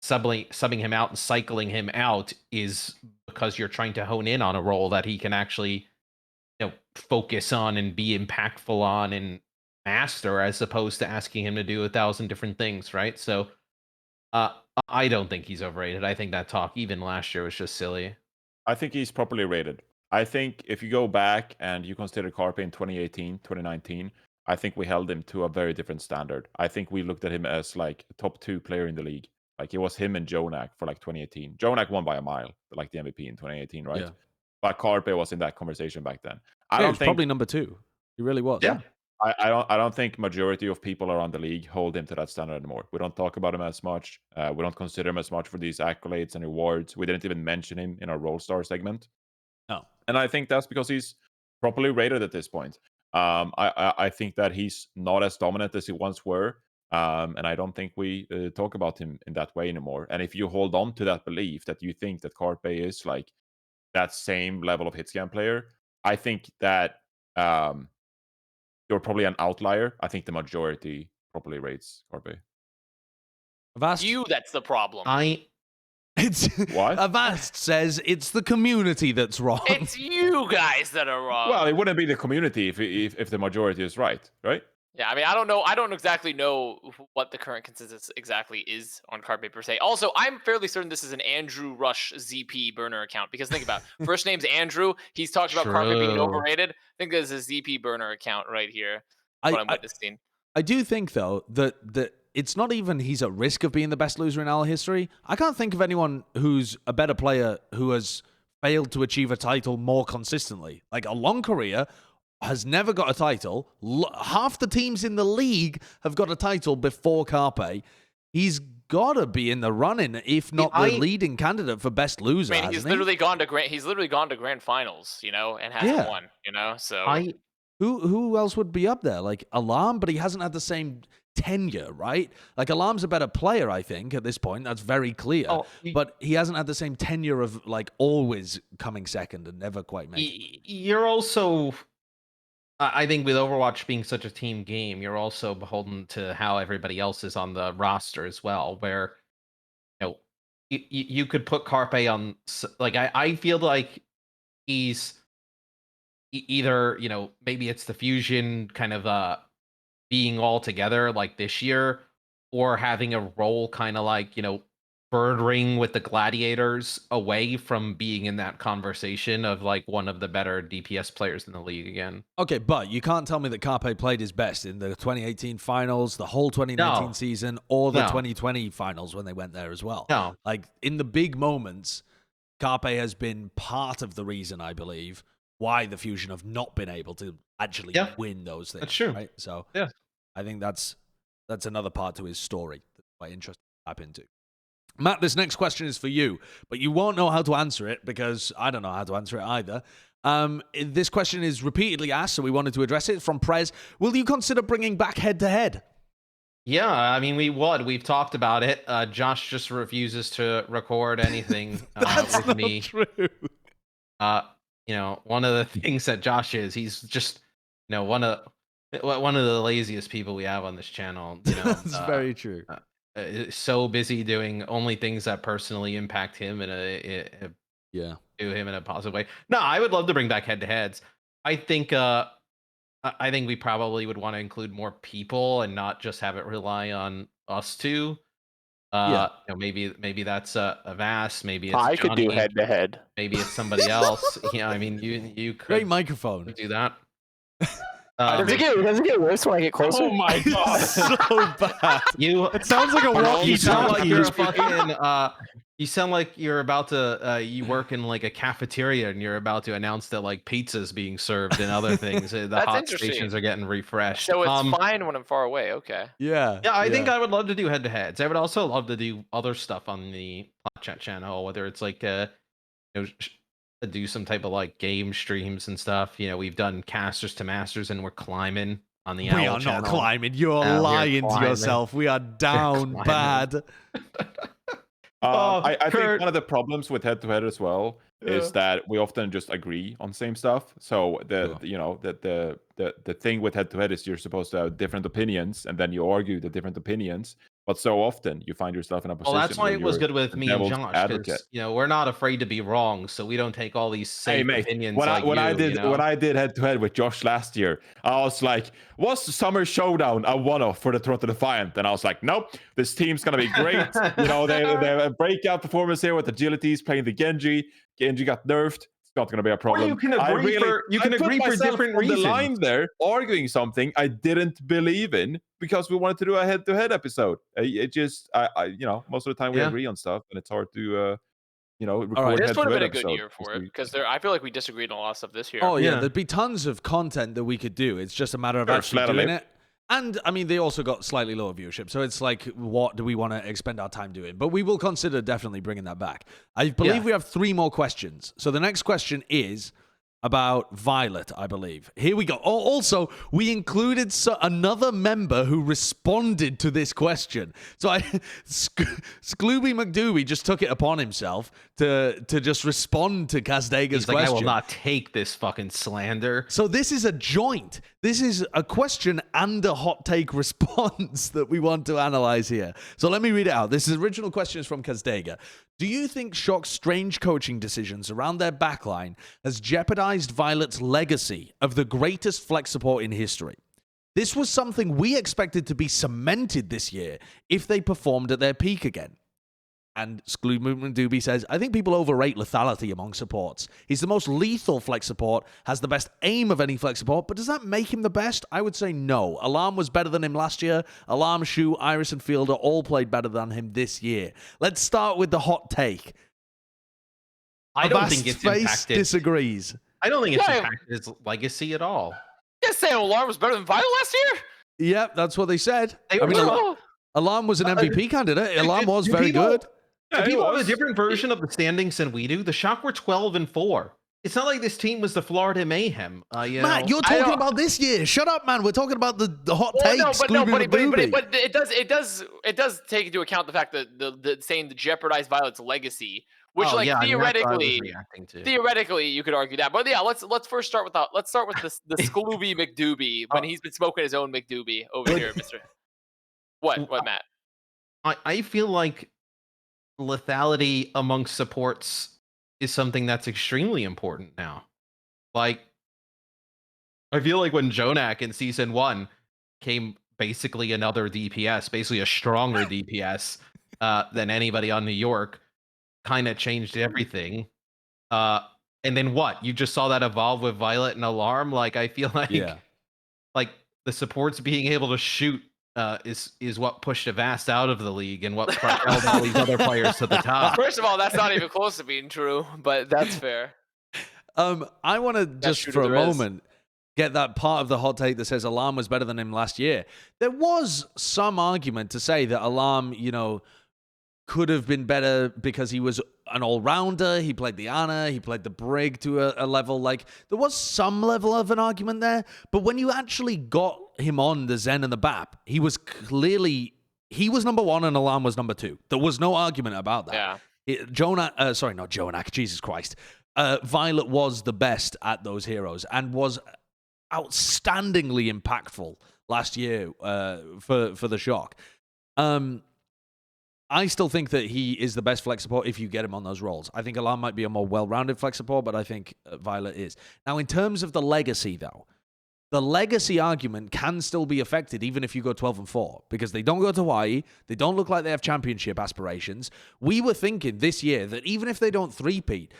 subbing him out and cycling him out is because you're trying to hone in on a role that he can actually focus on and be impactful on. And master as opposed to asking him to do 1,000 different things, right? So I don't think he's overrated. I think that talk even last year was just silly. I think he's properly rated. I think if you go back and you consider Carpe in 2018, 2019, I think we held him to a very different standard. I think we looked at him as like a top 2 player in the league. Like it was him and Jonak for like 2018. Jonak won by a mile, like the MVP in 2018, right? Yeah. But Carpe was in that conversation back then. I Yeah, he don't was think probably number 2. He really was. Yeah. I don't think majority of people around the league hold him to that standard anymore. We don't talk about him as much. We don't consider him as much for these accolades and awards. We didn't even mention him in our Role Star segment. No. And I think that's because he's properly rated at this point. I think that he's not as dominant as he once were. And I don't think we talk about him in that way anymore. And if you hold on to that belief that you think that Carpe is like that same level of hitscan player, I think that you're probably an outlier. I think the majority probably rates Carpe. Avast? That's the problem. It's What? Avast says it's the community that's wrong. It's you guys that are wrong. Well, it wouldn't be the community if the majority is right? Yeah, I mean, I don't know. I don't exactly know what the current consensus exactly is on Carpe per se. Also, I'm fairly certain this is an Andrew Rush ZP burner account because think about it. First name's Andrew. He's talked about Carpe being True. overrated. I think there's a ZP burner account right here. What I'm witnessing. I do think though that it's not even he's at risk of being the best loser in our history. I can't think of anyone who's a better player who has failed to achieve a title more consistently. Like a long career, has never got a title. Half the teams in the league have got a title before Carpe. He's got to be in the running, if not the leading candidate for best loser. I mean, he's literally gone to grand finals, and hasn't won, So who else would be up there? Like Alarm, but he hasn't had the same tenure, right? Like Alarm's a better player, I think, at this point. That's very clear. But he hasn't had the same tenure of like always coming second and never quite making. You're also, I think, with Overwatch being such a team game, you're also beholden to how everybody else is on the roster as well. Where you could put Carpe on, like I feel like he's either maybe it's the fusion kind of being all together like this year, or having a role kind of like bird ring with the gladiators away from being in that conversation of like one of the better DPS players in the league again. Okay, but you can't tell me that Carpe played his best in the 2018 finals, the whole 2019 season, or the 2020 finals when they went there as well. No. Like in the big moments, Carpe has been part of the reason, I believe, why the Fusion have not been able to actually win those things. That's true. Right? So yeah, I think that's another part to his story that's quite interesting to tap into. Matt, this next question is for you, but you won't know how to answer it because I don't know how to answer it either. This question is repeatedly asked, so we wanted to address it. From Prez, will you consider bringing back head-to-head? Yeah, I mean, we would. We've talked about it. Josh just refuses to record anything That's with me. True. One of the things that Josh is, he's just, one of the laziest people we have on this channel. That's very true. So busy doing only things that personally impact him do him in a positive way. No, I would love to bring back head-to-heads. I think we probably would want to include more people and not just have it rely on us two. Maybe that's Avast. Maybe it's I Johnny, could do head-to-head. Maybe it's somebody else. I mean, you could Great microphone. do that. Does it get worse when I get closer? Oh my god, so bad. It sounds like a You sound like walkie-talkie. you're a fucking. You sound like you're about to. You work in like a cafeteria and you're about to announce that like pizza's being served and other things. The That's hot interesting. stations are getting refreshed. So it's fine when I'm far away. Okay. Yeah. Yeah, I think I would love to do head-to-heads. I would also love to do other stuff on the Plat Chat channel, whether it's like do some type of like game streams and stuff. We've done casters to masters and we're climbing on the We Owl are channel. not climbing. You're we're lying to climbing. yourself. We are down climbing. bad. I think Kurt. one of the problems with head-to-head as well is that we often just agree on same stuff. So the thing with head-to-head is you're supposed to have different opinions, and then you argue the different opinions. But so often you find yourself in a position Well, that's why where it was you're good with the me and devil's Josh, advocate. because we're not afraid to be wrong, so we don't take all these Hey safe mate, opinions when like I you did know? when I did head to head with Josh last year, I was like, "Was the Summer Showdown a one-off for the Toronto Defiant?" And I was like, "Nope, this team's gonna be great." You know, they have a breakout performance here with agilities playing the Genji. Genji got nerfed. It's not gonna be a Or problem. you can I agree really, you can I put agree for myself different on the reasons. line there, arguing something I didn't believe in because we wanted to do a head-to-head episode. It just, you know, most of the time we Yeah. agree on stuff, and it's hard to, you know, right. record This would have head-to-head been a good episode. year for it because I feel like we disagreed on a lot of stuff this year. Oh yeah, Yeah. there'd be tons of content that we could do. It's just a matter of Sure, actually flat doing lip. it. And I mean, they also got slightly lower viewership, so it's like, what do we want to expend our time doing? But we will consider definitely bringing that back. I believe Yeah. we have 3 more questions. So the next question is about Violet, I believe. Here we go. Oh, also, we included another member who responded to this question. So Sclooby McDooby just took it upon himself to just respond to Casdega's He's like, question. I will not take this fucking slander. So this is a joint. This is a question and a hot take response that we want to analyze here. So let me read it out. This is original questions from Casdega. Do you think Shock's strange coaching decisions around their backline has jeopardized Violet's legacy of the greatest flex support in history? This was something we expected to be cemented this year if they performed at their peak again. And Sclooby Doobie says, I think people overrate lethality among supports. He's the most lethal flex support, has the best aim of any flex support, but does that make him the best? I would say no. Alarm was better than him last year. Alarm, Shu, Iris, and Fielder all played better than him this year. Let's start with the hot take. I don't Avast think it's Face impacted. disagrees. I don't think it's Yeah. impacted his legacy at all. You guys saying Alarm was better than Violet last year? Yep, that's what they said. They I mean, No. Alarm was an MVP candidate. Alarm was do very people- good. Do Yeah, it people have a was. different version of the standings than we do? The Shock were 12-4. It's not like this team was the Florida Mayhem. You Matt, know? you're I talking don't- about this year. Shut up, man. We're talking about the hot Well, take. no, Sclooby McDooby. but it does take into account the fact that the saying to jeopardize Violet's legacy, which Oh, like yeah, I mean, that's what I was theoretically reacting to. theoretically you could argue that. But yeah, let's first start with the Sclooby McDooby when he's been smoking his own McDooby over here, Mr. What, Matt? I feel like lethality amongst supports is something that's extremely important now. Like, I feel like when Jonak in season 1 came basically another DPS, basically a stronger DPS than anybody on New York, kind of changed everything. And then what? You just saw that evolve with Violet and Alarm. Like, I feel like Yeah. like the supports being able to shoot is what pushed Avast out of the league and what propelled all these other players to the top. First of all, that's not even close to being true, but that's fair. I want to just shooter for a there is. moment get that part of the hot take that says Alarm was better than him last year. There was some argument to say that Alarm, you know, could have been better because he was an all-rounder. He played the Ana, he played the Brig to a level. Like, there was some level of an argument there. But when you actually got him on the Zen and the BAP, he was number 1 and Alarm was number 2. There was no argument about that. Yeah. Not Jonak, Jesus Christ. Violet was the best at those heroes and was outstandingly impactful last year for the Shock. I still think that he is the best flex support if you get him on those roles. I think Alarm might be a more well-rounded flex support, but I think Violet is. Now, in terms of the legacy, though, the legacy argument can still be affected even if you go 12-4 because they don't go to Hawaii. They don't look like they have championship aspirations. We were thinking this year that even if they don't three-peat,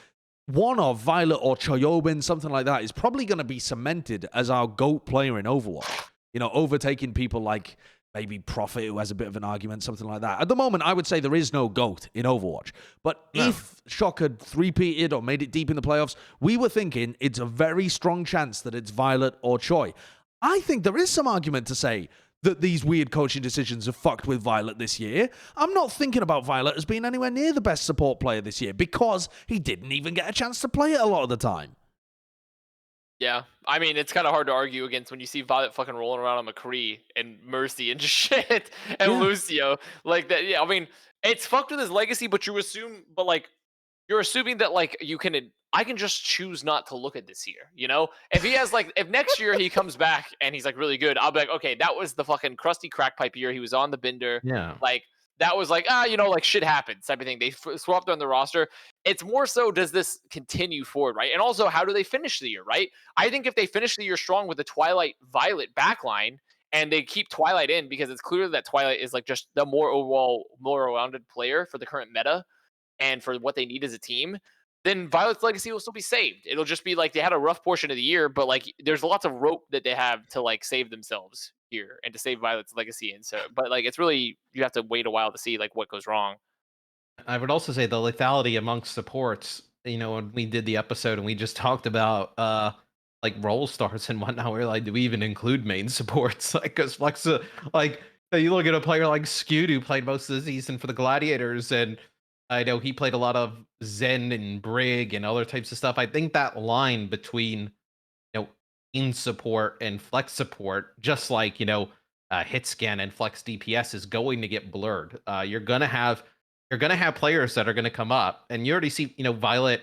one of Violet or Choyobin, something like that, is probably going to be cemented as our GOAT player in Overwatch. You know, overtaking people like maybe Prophet, who has a bit of an argument, something like that. At the moment, I would say there is no GOAT in Overwatch. But if Shock had three-peated or made it deep in the playoffs, we were thinking it's a very strong chance that it's Violet or Choi. I think there is some argument to say that these weird coaching decisions have fucked with Violet this year. I'm not thinking about Violet as being anywhere near the best support player this year because he didn't even get a chance to play it a lot of the time. Yeah, I mean, it's kind of hard to argue against when you see Violet fucking rolling around on McCree and Mercy and just shit and Lucio like that. Yeah, I mean, it's fucked with his legacy, but like you're assuming that like I can just choose not to look at this year, you know? If he has like if next year he comes back and he's like really good, I'll be like, okay, that was the fucking crusty crack pipe year. He was on the bender. Yeah. Like that was like, you know, like shit happens type of thing. They swapped on the roster. It's more so, does this continue forward, right? And also, how do they finish the year, right? I think if they finish the year strong with the Twilight Violet backline and they keep Twilight in, because it's clear that Twilight is like just the more overall, more rounded player for the current meta and for what they need as a team, then Violet's legacy will still be saved. It'll just be like they had a rough portion of the year, but like there's lots of rope that they have to like save themselves here and to save Violet's legacy. And so, but like it's really, you have to wait a while to see like what goes wrong. I would also say the lethality amongst supports. You know, when we did the episode and we just talked about like role stars and whatnot, we were like, do we even include main supports? Like, because Flex, like you look at a player like Skewed who played most of the season for the Gladiators, and I know he played a lot of Zen and Brig and other types of stuff. I think that line between, you know, in support and flex support, just like, you know, hit scan and flex DPS, is going to get blurred. You're gonna have players that are gonna come up, and you already see, you know, Violet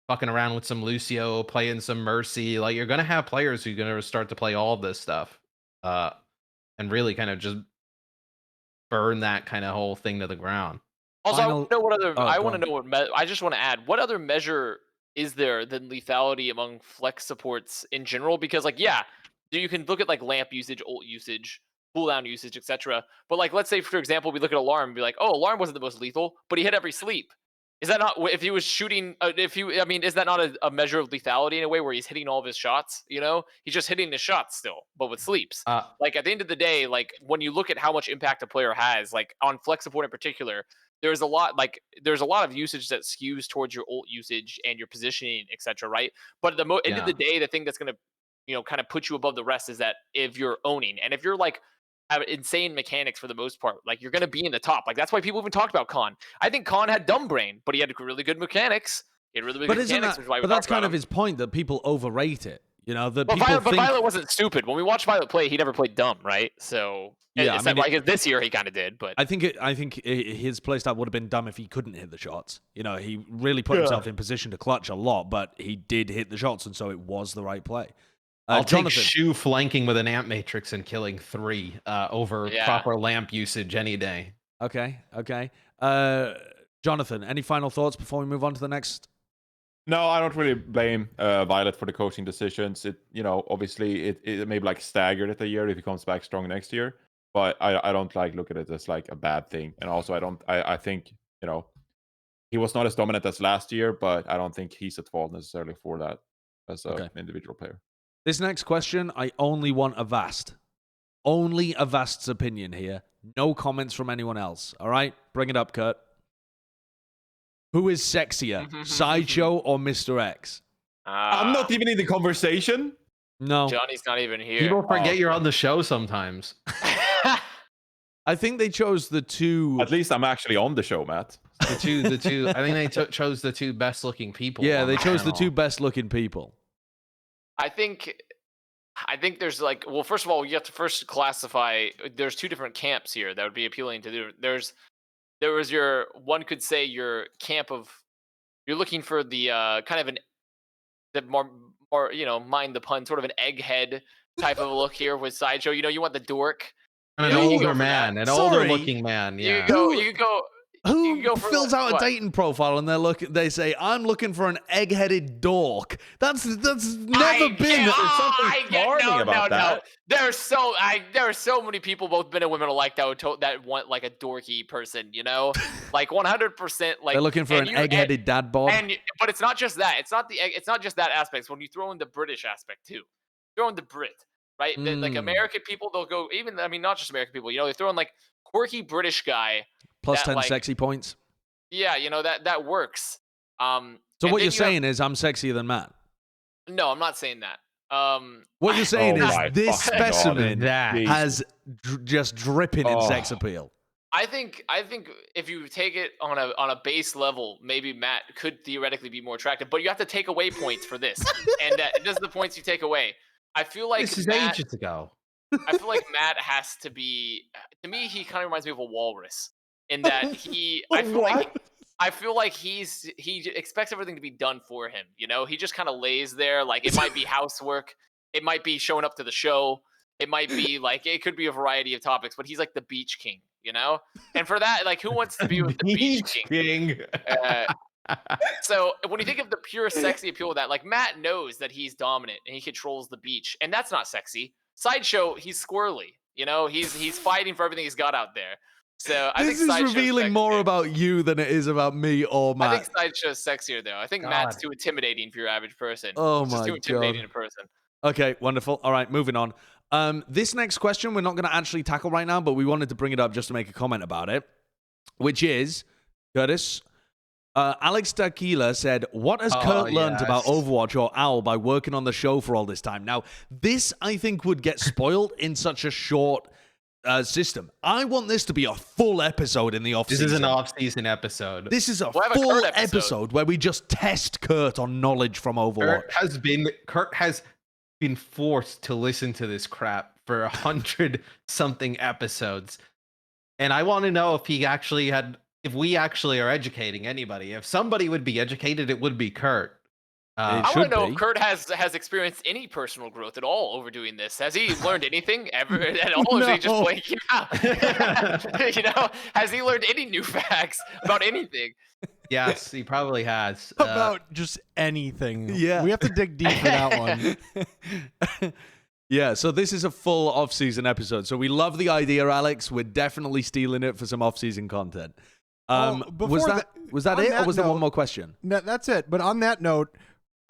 fucking around with some Lucio, playing some Mercy. Like, you're gonna have players who are gonna start to play all of this stuff, and really kind of just burn that kind of whole thing to the ground. Also, I want to know what other. Oh, I go want to on. know what. I just want to add, what other measure is there than lethality among flex supports in general? Because like, yeah, you can look at like lamp usage, ult usage, cooldown usage, etc. But like, let's say for example, we look at Alarm and be like, oh, Alarm wasn't the most lethal, but he hit every sleep. Is that not, if he was shooting? I mean, is that not a measure of lethality in a way where he's hitting all of his shots? You know, he's just hitting his shots still, but with sleeps. Like at the end of the day, like when you look at how much impact a player has, like on flex support in particular, there's a lot of usage that skews towards your ult usage and your positioning, etc. Right? But at the end of the day, the thing that's gonna, you know, kind of put you above the rest is that if you're owning, and if you're like have insane mechanics for the most part, like you're gonna be in the top. Like that's why people even talked about Khan. I think Khan had dumb brain, but he had really good mechanics. He had really good mechanics, which is why we but that's talked about kind of him. his point, that people overrate it. You know, that But people Violet, think... Violet wasn't stupid. When we watched Violet play, he never played dumb, right? So Yeah, I mean, like this year he kind of did, but I think his playstyle would have been dumb if he couldn't hit the shots. You know, he really put himself in position to clutch a lot, but he did hit the shots, and so it was the right play. I'll Jonathan. take Shu flanking with an amp matrix and killing 3 over proper lamp usage any day. Okay. Jonathan, any final thoughts before we move on to the next? No, I don't really blame Violet for the coaching decisions. It, you know, obviously it maybe like staggered it a year if he comes back strong next year, but I don't like look at it as like a bad thing. And also I think, you know, he was not as dominant as last year, but I don't think he's at fault necessarily for that as an individual player. This next question, I only want Avast. Only Avast's opinion here. No comments from anyone else. All right? Bring it up, Kurt. Who is sexier, Sideshow or Mr.X? I'm not even in the conversation. No. Johnny's not even here. People forget you're on the show sometimes. I think they chose the two... At least I'm actually on the show, Matt. The two. I think they chose the two best looking people. Yeah, they chose the channel. two best looking people. I think there's like, well, first of all, you have to first classify. There's two different camps here that would be appealing to. There was your, one could say your camp of, you're looking for the kind of the more you know, mind the pun, sort of an egghead type of a look here with Sideshow. You know, you want the dork, an you older go man, an Sorry. older looking man. Yeah. You could go. Who You go for fills like, out a what? dating profile and they say, I'm looking for an egg-headed dork? That's never been... No. There are so many people, both men and women alike, that want like a dorky person, you know, like 100%. Like They're looking for an egg-headed dad bod. But it's not just that. It's not just that aspect. When you throw in the British aspect too, throw in the Brit, right? Like American people, they'll go, even, I mean, not just American people. You know, they throw in like quirky British guy. Plus that, 10 like, sexy points. Yeah, you know, that works. So what you're saying is I'm sexier than Matt. No, I'm not saying that. What you're saying is this fucking God. specimen That. has just dripping in sex appeal. I think if you take it on a base level, maybe Matt could theoretically be more attractive, but you have to take away points for this, and this is the points you take away. I feel like This is Matt, ages ago. I feel like Matt has to be. To me, he kind of reminds me of a walrus in that he. I feel like I feel like he expects everything to be done for him. You know, he just kind of lays there. Like it might be housework, it might be showing up to the show, it might be like it could be a variety of topics. But he's like the beach king, you know. And for that, like, who wants to be with the beach king? So when you think of the pure sexy appeal of that, like Matt knows that he's dominant and he controls the beach, and that's not sexy. Sideshow, he's squirrely. You know, he's fighting for everything he's got out there. So I think This is Sideshow's revealing more about you than it is about me or Matt. I think Sideshow's sexier though. I think Matt's too intimidating for your average person. Oh It's just my too intimidating God. a person. Okay, wonderful. All right, moving on. This next question we're not going to actually tackle right now, but we wanted to bring it up just to make a comment about it, which is, Curtis, Alex Tequila said, what has Kurt learned about Overwatch or Owl by working on the show for all this time? Now, this, I think, would get spoiled in such a short system. I want this to be a full episode in the off-season. This is an off-season episode. This is a We'll have a full Kurt episode where we just test Kurt on knowledge from Overwatch. Kurt has been forced to listen to this crap for 100-something episodes. And I want to know if we actually are educating anybody. If somebody would be educated, it would be Kurt. I want to know if Kurt has experienced any personal growth at all over doing this. Has he learned anything ever at all? Or is he just blanking out? You know, has he learned any new facts about anything? Yes, he probably has. About just anything. Yeah. We have to dig deep for that one. Yeah, so this is a full off-season episode. So we love the idea, Alex. We're definitely stealing it for some off-season content. Was that it, or was there one more question? No, that's it. But on that note,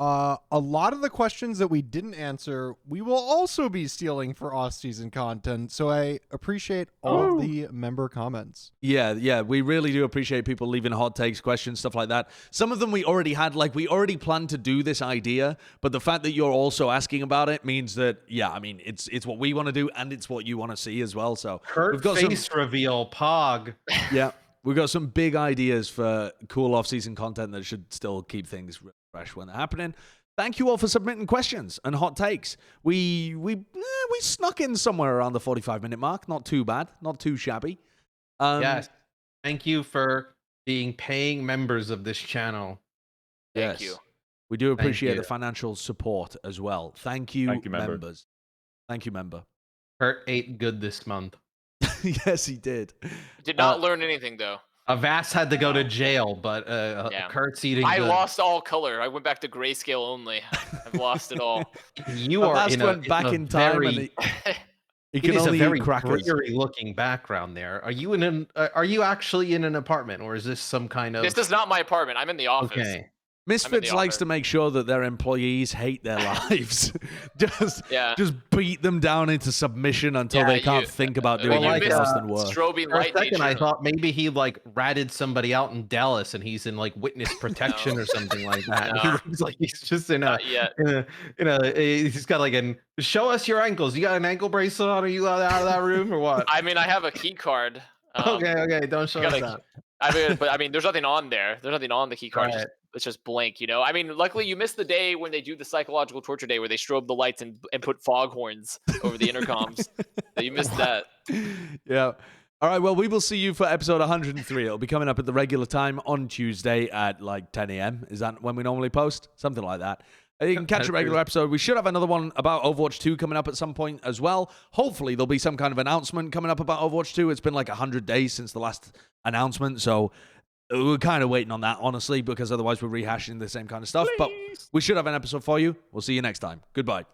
a lot of the questions that we didn't answer, we will also be stealing for off-season content. So I appreciate all of the member comments. Yeah, we really do appreciate people leaving hot takes, questions, stuff like that. Some of them we already had, like we already planned to do this idea, but the fact that you're also asking about it means that, yeah, I mean, it's what we want to do and it's what you want to see as well. So Kurt we've got face reveal, Pog. Yeah, we've got some big ideas for cool off-season content that should still keep things fresh when they're happening. Thank you all for submitting questions and hot takes. We snuck in somewhere around the 45-minute mark. Not too bad, not too shabby. Yes. Thank you for being paying members of this channel. Thank you. We do appreciate you. the financial support as well. Thank you, member. members. Thank you, member. Kurt ate good this month. Yes, he did. Did not learn anything though. Avast had to go to jail, but Kurt's eating I good. lost all color. I went back to grayscale only. I've lost it all. You are Avast went back in time and he can only a very eat crackers. looking background there. Are you actually in an apartment, or is this some kind of? This is not my apartment. I'm in the office. Okay. Misfits likes to make sure that their employees hate their lives. just beat them down into submission until they can't think about doing anything else than work. Strobing For a light second, nature. I thought maybe he like ratted somebody out in Dallas, and he's in like witness protection or something like that. No. He looks like he's just in a, Not yet. he's got like show us your ankles. You got an ankle bracelet on? Are you out of that room or what? I mean, I have a key card. Okay, don't show us that. I mean, there's nothing on there. There's nothing on the key card. Right. It's just blank, you know. I mean, luckily you missed the day when they do the psychological torture day where they strobe the lights and put foghorns over the intercoms. You missed that. Yeah. All right. Well, we will see you for episode 103. It'll be coming up at the regular time on Tuesday at like 10 a.m. Is that when we normally post? Something like that. You can catch a regular episode. We should have another one about Overwatch 2 coming up at some point as well. Hopefully, there'll be some kind of announcement coming up about Overwatch 2. It's been like 100 days since the last announcement, so we're kind of waiting on that, honestly, because otherwise we're rehashing the same kind of stuff. But we should have an episode for you. We'll see you next time. Goodbye.